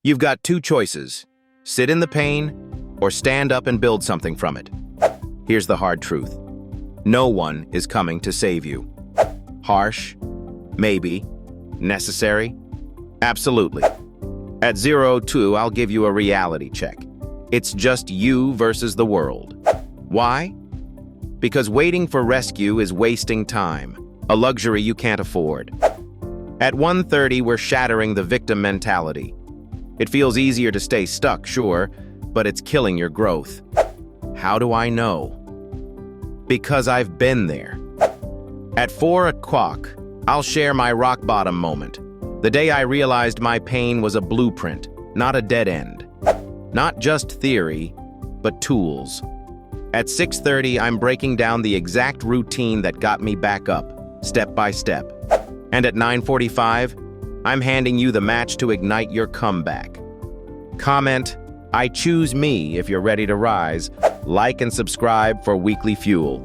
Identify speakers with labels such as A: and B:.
A: You've got two choices: sit in the pain or stand up and build something from it. Here's the hard truth. No one is coming to save you. Harsh? Maybe. Necessary? Absolutely. At 0-2, I'll give you a reality check. It's just you versus the world. Why? Because waiting for rescue is wasting time, a luxury you can't afford. At 1:30, we're shattering the victim mentality. It feels easier to stay stuck, sure, but it's killing your growth. How do I know? Because I've been there. At 4 o'clock, I'll share my rock bottom moment. The day I realized my pain was a blueprint, not a dead end. Not just theory, but tools. At 6:30, I'm breaking down the exact routine that got me back up, step by step. And at 9:45, I'm handing you the match to ignite your comeback. Comment, "I choose me" if you're ready to rise. Like and subscribe for weekly fuel.